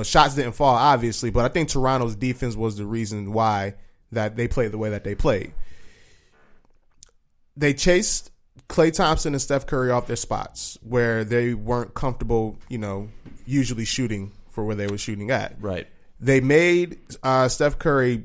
shots didn't fall, obviously, but I think Toronto's defense was the reason why that they played the way that they played. They chased Klay Thompson and Steph Curry off their spots where they weren't comfortable, usually shooting for where they were shooting at. Right. They made Steph Curry,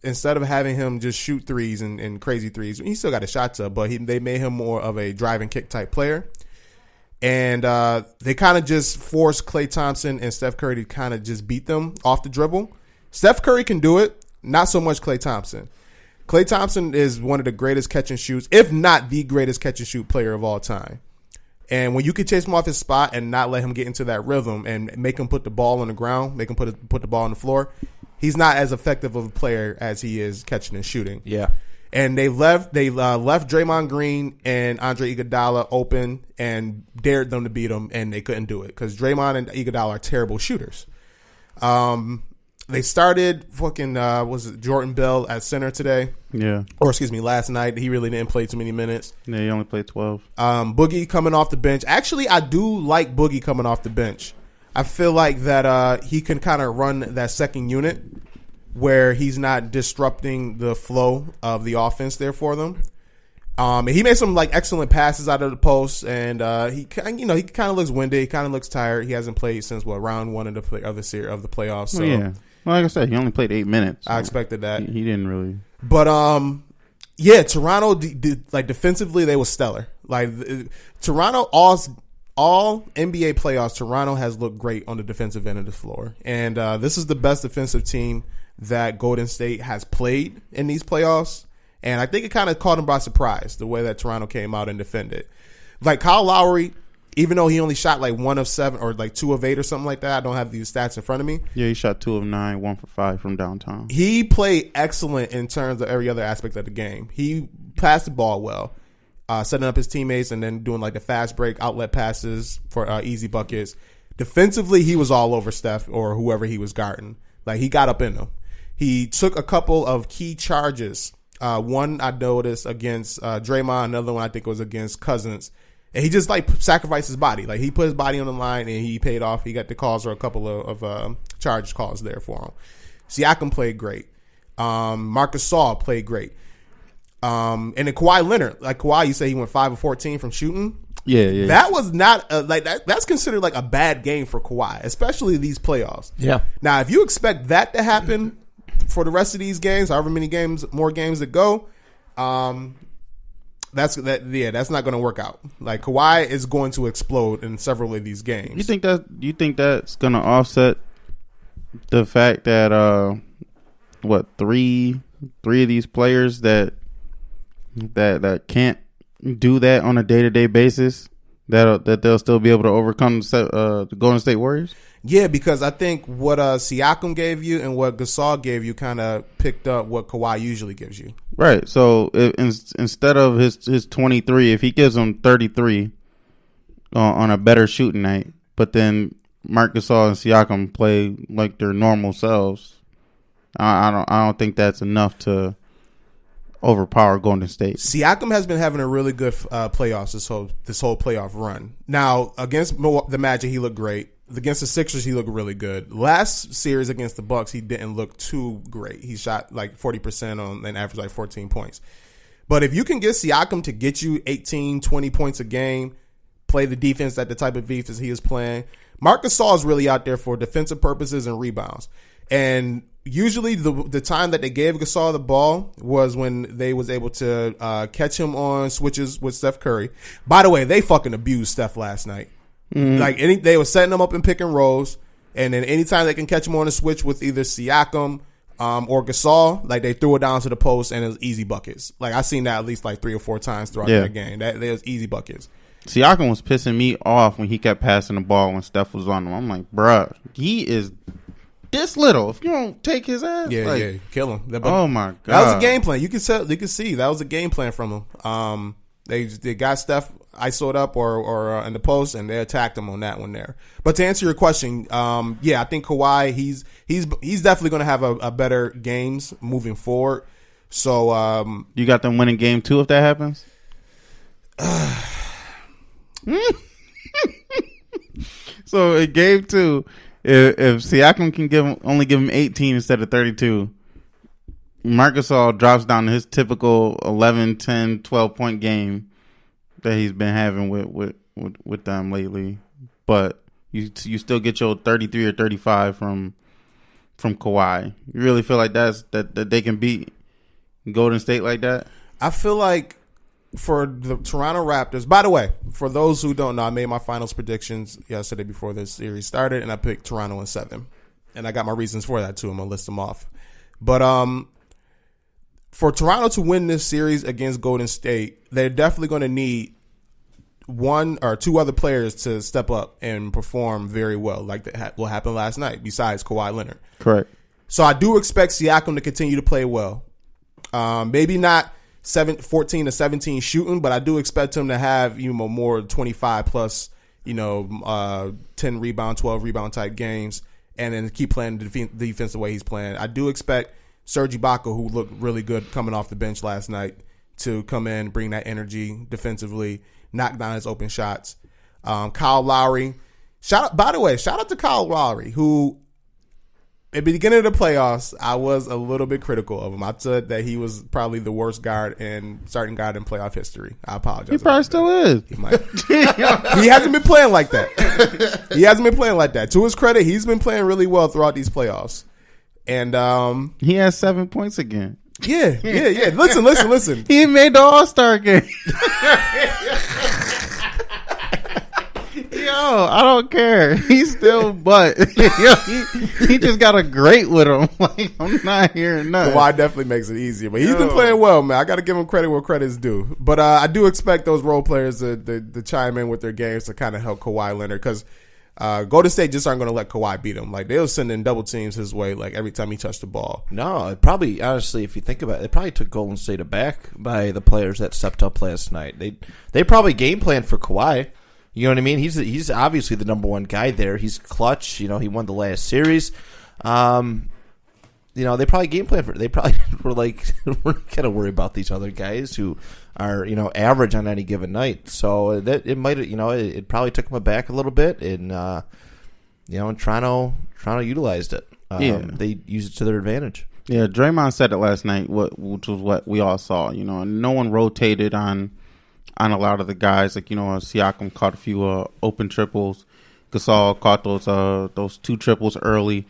instead of having him just shoot threes and crazy threes, he still got his shots up, but they made him more of a drive and kick type player. And they kind of just forced Klay Thompson and Steph Curry to kind of just beat them off the dribble. Steph Curry can do it, not so much Klay Thompson. Klay Thompson is one of the greatest catch and shoots, if not the greatest catch and shoot player of all time. And when you can chase him off his spot and not let him get into that rhythm and make him put the ball on the ground, make him put the ball on the floor, he's not as effective of a player as he is catching and shooting. Yeah. And they left Draymond Green and Andre Iguodala open and dared them to beat them, and they couldn't do it because Draymond and Iguodala are terrible shooters. They started Jordan Bell at center today? Yeah. Or last night. He really didn't play too many minutes. Yeah, he only played 12. Boogie coming off the bench. Actually, I do like Boogie coming off the bench. I feel like that he can kind of run that second unit where he's not disrupting the flow of the offense there for them. And he made some excellent passes out of the post, and he kind of looks winded. He kind of looks tired. He hasn't played since round one of the playoffs. So. Yeah. Well, like I said, he only played 8 minutes. So I expected that. He didn't really. But Toronto defensively they were stellar. Toronto all NBA playoffs, Toronto has looked great on the defensive end of the floor, and this is the best defensive team that Golden State has played in these playoffs. And I think it kind of caught him by surprise the way that Toronto came out and defended. Kyle Lowry, even though he only shot 1 of 7 or 2 of 8 or something like that, I don't have these stats in front of me. Yeah, he shot 2 of 9, 1 for 5 from downtown. He played excellent in terms of every other aspect of the game. He passed the ball well, setting up his teammates and then doing the fast break outlet passes for easy buckets. Defensively, he was all over Steph or whoever he was guarding. He got up in them. He took a couple of key charges. One I noticed against Draymond, another one I think was against Cousins. And he just sacrificed his body. He put his body on the line and he paid off. He got the calls or a couple of charge calls there for him. Siakam played great. Marcus Gasol played great. And then Kawhi Leonard, Kawhi, you say he went 5 of 14 from shooting. Yeah. That was not that's considered a bad game for Kawhi, especially these playoffs. Yeah. Now, if you expect that to happen for the rest of these games, however many more games that go, that's not going to work out. Kawhi is going to explode in several of these games. You think that's going to offset the fact that three of these players that can't do that on a day-to-day basis, that they'll still be able to overcome the Golden State Warriors? Yeah, because I think what Siakam gave you and what Gasol gave you kind of picked up what Kawhi usually gives you. Right. So instead of his 23, if he gives them 33 on a better shooting night, but then Marc Gasol and Siakam play like their normal selves, I don't think that's enough to overpower Golden State. Siakam has been having a really good playoffs this whole playoff run. Now against the Magic, he looked great. Against the Sixers, he looked really good. Last series against the Bucks, he didn't look too great. He shot 40% on an average 14 points. But if you can get Siakam to get you 18, 20 points a game, play the defense at the type of defense he is playing, Marc Gasol is really out there for defensive purposes and rebounds. And usually the time that they gave Gasol the ball was when they was able to catch him on switches with Steph Curry. By the way, they fucking abused Steph last night. Mm-hmm. They were setting him up in pick and rolls, and then anytime they can catch him on a switch with either Siakam or Gasol, they threw it down to the post and it was easy buckets. I seen that at least 3 or 4 times throughout that game. That was easy buckets. Siakam was pissing me off when he kept passing the ball when Steph was on him. I'm like, bruh, he is this little. If you don't take his ass, kill him. Oh my god, that was a game plan. You can see that was a game plan from him. They got Steph ISO'd up or in the post, and they attacked him on that one there. But to answer your question, I think Kawhi, he's definitely going to have a better games moving forward. So you got them winning game 2 if that happens. So in game 2, if Siakam can only give him 18 instead of 32, Marc Gasol drops down to his typical 11, 10, 12-point game that he's been having with them lately. But you still get your 33 or 35 from Kawhi. You really feel like that they can beat Golden State like that? I feel like for the Toronto Raptors, by the way, for those who don't know, I made my finals predictions yesterday before this series started, and I picked Toronto in 7. And I got my reasons for that, too. I'm going to list them off. But for Toronto to win this series against Golden State, they're definitely going to need one or two other players to step up and perform very well, like what happened last night, besides Kawhi Leonard. Correct. So I do expect Siakam to continue to play well. Maybe not 14 to 17 shooting, but I do expect him to have more 25 plus, 10 rebound, 12 rebound type games, and then keep playing the defense the way he's playing. I do expect Serge Ibaka, who looked really good coming off the bench last night, to come in, bring that energy defensively, knock down his open shots. Kyle Lowry. Shout out to Kyle Lowry, who at the beginning of the playoffs, I was a little bit critical of him. I said that he was probably the worst starting guard in playoff history. I apologize. He probably still is. He might. He hasn't been playing like that. To his credit, he's been playing really well throughout these playoffs. And he has 7 points again. Yeah. Listen. He made the All-Star game. Yo, I don't care. He's still he just got a great with him. Like, I'm not hearing nothing. Kawhi definitely makes it easier, but he's been playing well, man. I got to give him credit where credit's due. But I do expect those role players to chime in with their games to kind of help Kawhi Leonard, because Golden State just aren't going to let Kawhi beat him. Like, they'll send in double teams his way, like every time he touched the ball. No, it probably, honestly, if you think about it, it probably took Golden State aback by the players that stepped up last night. They probably game planned for Kawhi. You know what I mean? He's obviously the number one guy there. He's clutch. He won the last series. They probably game planned for it. They probably were like, we're not going to worry about these other guys who are, average on any given night. So that it might, it probably took them aback a little bit, and Toronto utilized it. They used it to their advantage. Yeah, Draymond said it last night, which was what we all saw. No one rotated on a lot of the guys. Like, Siakam caught a few open triples. Gasol caught those 2 triples early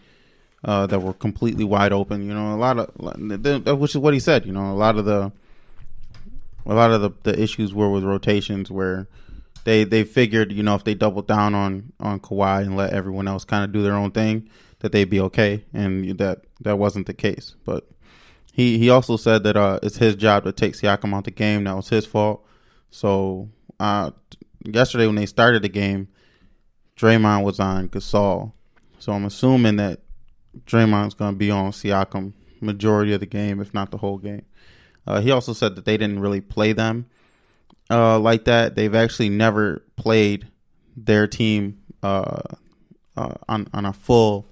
that were completely wide open. A lot of, which is what he said. A lot of the issues were with rotations, where they figured, if they doubled down on Kawhi and let everyone else kind of do their own thing, that they'd be okay, and that wasn't the case. But he also said that it's his job to take Siakam out the game. That was his fault. So yesterday when they started the game, Draymond was on Gasol. So I'm assuming that Draymond's going to be on Siakam majority of the game, if not the whole game. He also said that they didn't really play them like that. They've actually never played their team on a full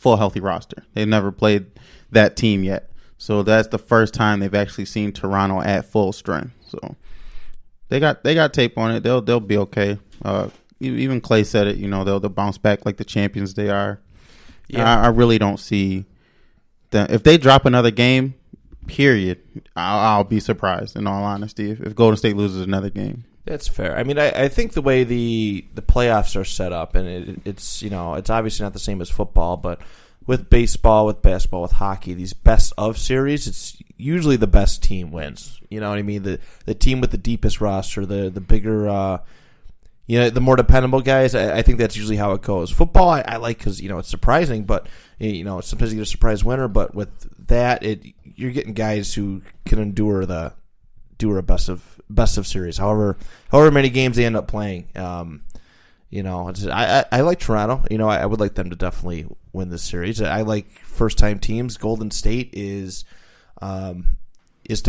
healthy roster. They've never played that team yet. So that's the first time they've actually seen Toronto at full strength. So They got tape on it. They'll be okay. Even Clay said it. They'll bounce back like the champions they are. Yeah. I really don't see that if they drop another game. Period. I'll be surprised. In all honesty, if Golden State loses another game. That's fair. I mean, I think the way the playoffs are set up, and it's it's obviously not the same as football, but with baseball, with basketball, with hockey, these best of series, it's usually the best team wins. You know what I mean? The team with the deepest roster, the bigger, the more dependable guys. I think that's usually how it goes. Football, I like because it's surprising, but sometimes you get a surprise winner. But with that, you're getting guys who can endure a best of series. However many games they end up playing. I like Toronto. I would like them to definitely win this series. I like first time teams. Golden State is to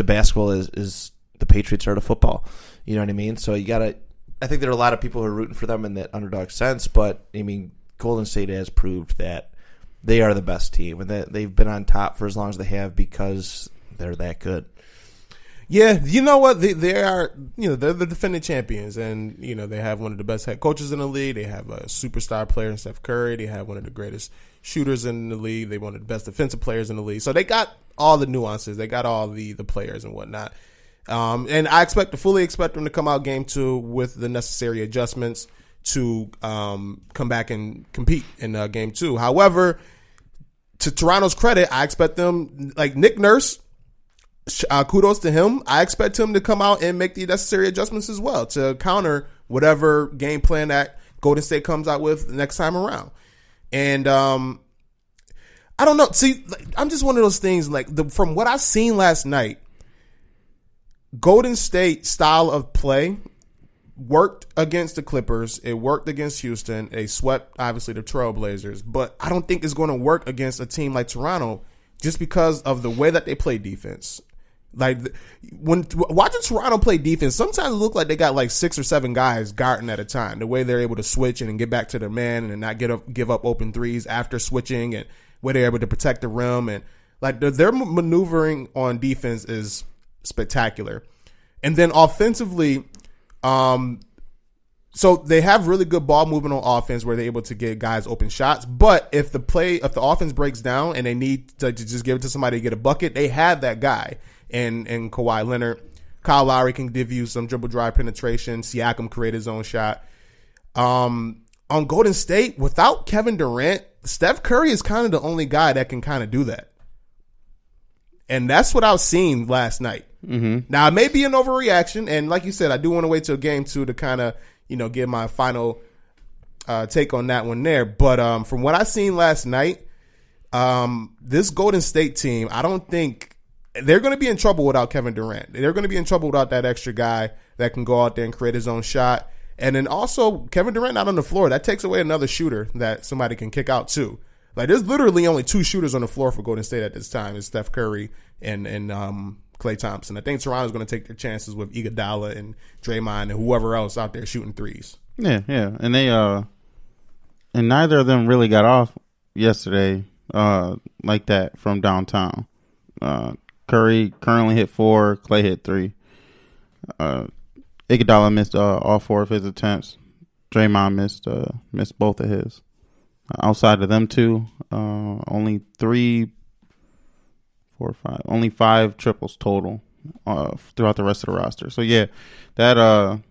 basketball is the Patriots are to football. You know what I mean? So you gotta. I think there are a lot of people who are rooting for them in that underdog sense, but I mean, Golden State has proved that they are the best team and that they've been on top for as long as they have because they're that good. Yeah, you know what? They are, they're the defending champions, and they have one of the best head coaches in the league. They have a superstar player in Steph Curry. They have one of the greatest shooters in the league. They one of the best defensive players in the league. So they got all the nuances. They got all the players and whatnot. And I fully expect them to come out game 2 with the necessary adjustments to come back and compete in game 2. However, to Toronto's credit, I expect them, like Nick Nurse. Kudos to him. I expect him to come out and make the necessary adjustments as well to counter whatever game plan that Golden State comes out with next time around. And I don't know. See, I'm just one of those things. Like from what I've seen last night, Golden State style of play worked against the Clippers. It worked against Houston. They swept obviously the Trailblazers, but I don't think it's going to work against a team like Toronto just because of the way that they play defense. Like when watching Toronto play defense, sometimes it look like they got like 6 or 7 guys guarding at a time. The way they're able to switch and get back to their man and not give up open threes after switching, and where they're able to protect the rim, and like their maneuvering on defense is spectacular. And then offensively, so they have really good ball movement on offense where they're able to get guys open shots. But if the offense breaks down and they need to just give it to somebody to get a bucket, they have that guy. And Kawhi Leonard, Kyle Lowry can give you some dribble drive penetration. Siakam create his own shot. On Golden State, without Kevin Durant, Steph Curry is kind of the only guy that can kind of do that. And that's what I was seeing last night. Mm-hmm. Now, it may be an overreaction. And like you said, I do want to wait till game 2 to kind of, give my final take on that one there. But from what I seen last night, this Golden State team, I don't think they're going to be in trouble without Kevin Durant. They're going to be in trouble without that extra guy that can go out there and create his own shot. And then also, Kevin Durant not on the floor. That takes away another shooter that somebody can kick out too. Like, there's literally only 2 shooters on the floor for Golden State at this time. It's Steph Curry and Klay Thompson. I think Toronto's going to take their chances with Iguodala and Draymond and whoever else out there shooting threes. Yeah. And they and neither of them really got off yesterday like that from downtown. Curry currently hit 4, Klay hit 3. Iguodala missed all 4 of his attempts. Draymond missed both of his. Outside of them 2, only 3, 4, 5, only 5 triples total throughout the rest of the roster. So yeah, that on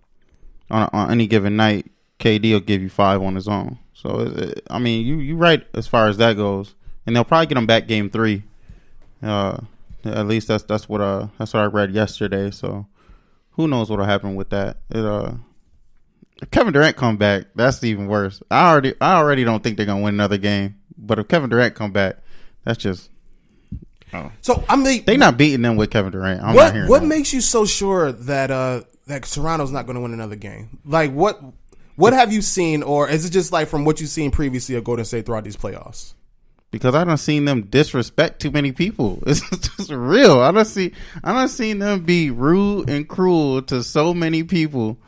any given night, KD will give you 5 on his own. So I mean, you right as far as that goes, and they'll probably get him back game 3. At least that's what I read yesterday. So who knows what'll happen with that? If Kevin Durant come back, that's even worse. I already don't think they're gonna win another game. But if Kevin Durant come back, that's just. Oh. So I mean, they're not beating them with Kevin Durant. What makes you so sure that Toronto's not going to win another game? Like what have you seen, or is it just like from what you've seen previously of Golden State throughout these playoffs? Because I don't seen them disrespect too many people. It's just real. I don't seen them be rude and cruel to so many people.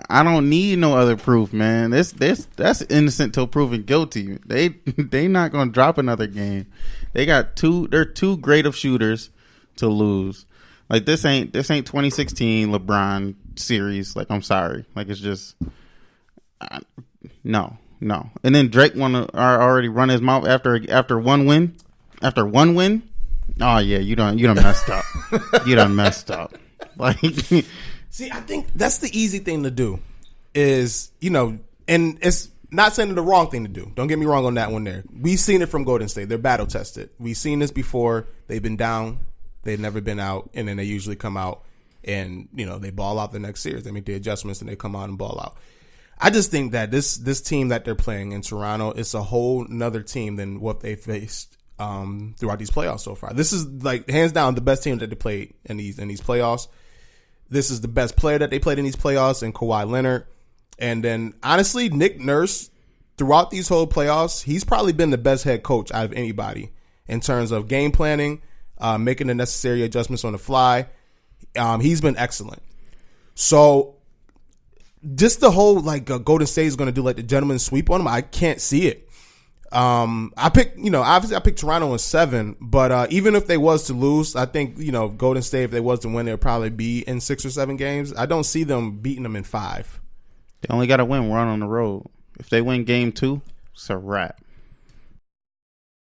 I don't need no other proof, man. That's innocent till proven guilty. They not gonna drop another game. They're too great of shooters to lose. Like this ain't 2016 LeBron series. Like, I'm sorry. Like, it's just no. And then Drake already run his mouth after one win. After one win, oh yeah, you done messed up. You done messed up. Like. See, I think that's the easy thing to do is, and it's not saying the wrong thing to do. Don't get me wrong on that one there. We've seen it from Golden State. They're battle tested. We've seen this before. They've been down. They've never been out. And then they usually come out and, they ball out the next series. They make the adjustments and they come out and ball out. I just think that this team that they're playing in Toronto is a whole nother team than what they faced throughout these playoffs so far. This is like hands down the best team that they played in these playoffs. This is the best player that they played in these playoffs, and Kawhi Leonard. And then, honestly, Nick Nurse, throughout these whole playoffs, he's probably been the best head coach out of anybody in terms of game planning, making the necessary adjustments on the fly. He's been excellent. So, just the whole, Golden State is going to do, the gentleman's sweep on him, I can't see it. I picked, obviously I picked Toronto in 7, but even if they was to lose, I think, Golden State, if they was to win, they'd probably be in 6 or 7 games. I don't see them beating them in 5. They only got to win one on the road. If they win game 2, it's a wrap.